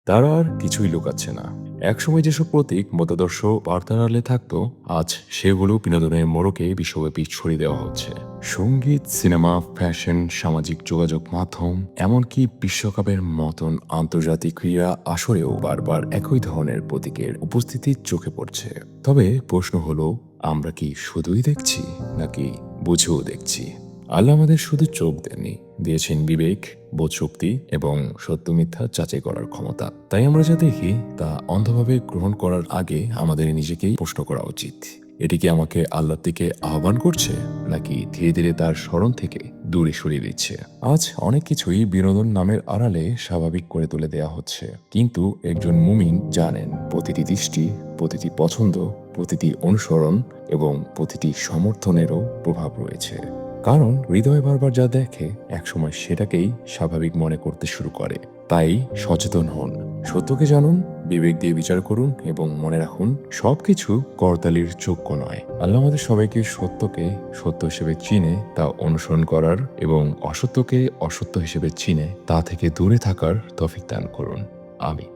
তারা আর কিছুই লুকাচ্ছে না। একসময় যেসব প্রতীক মতাদর্শ বার্তার আড়ালে থাকতো, আজ সেগুলো বিনোদনের মোড়কে বিশ্বব্যাপী ছড়িয়ে দেওয়া হচ্ছে। সঙ্গীত, সিনেমা, ফ্যাশন, সামাজিক যোগাযোগ মাধ্যম, এমনকি বিশ্বকাপের মতন আন্তর্জাতিক ক্রীড়া আসরেও বারবার একই ধরনের প্রতীকের উপস্থিতি চোখে পড়ছে। তবে প্রশ্ন হলো, আমরা কি শুধুই দেখছি নাকি বুঝেও দেখছি? আল্লাহ আমাদের শুধু চোখ দেননি, দিয়েছেন বিবেক, বোধশক্তি এবং সত্য মিথ্যা যাচাই করার ক্ষমতা। তাই আমরা যা দেখি তা অন্ধভাবে গ্রহণ করার আগে আমাদের নিজেকেই প্রশ্ন করা উচিত, এটি কি আমাকে আল্লাহর দিকে আহ্বান করছে নাকি ধীরে ধীরে তার স্মরণ থেকে দূরে সরিয়ে দিচ্ছে? আজ অনেক কিছুই বিনোদন নামের আড়ালে স্বাভাবিক করে তুলে দেয়া হচ্ছে, কিন্তু একজন মুমিন জানেন প্রতিটি দৃষ্টি, প্রতিটি পছন্দ, প্রতিটি অনুসরণ এবং প্রতিটি সমর্থনেরও প্রভাব রয়েছে। কারণ হৃদয় বারবার যা দেখে একসময় সেটাকেই স্বাভাবিক মনে করতে শুরু করে। তাই সচেতন হন, সত্যকে জানুন, বিবেক দিয়ে বিচার করুন এবং মনে রাখুন, সবকিছু করতালির যোগ্য নয়। আল্লাহ আমাদের সবাইকে সত্যকে সত্য হিসেবে চিনে তা অনুসরণ করার এবং অসত্যকে অসত্য হিসেবে চিনে তা থেকে দূরে থাকার তৌফিক দান করুন। আমিন।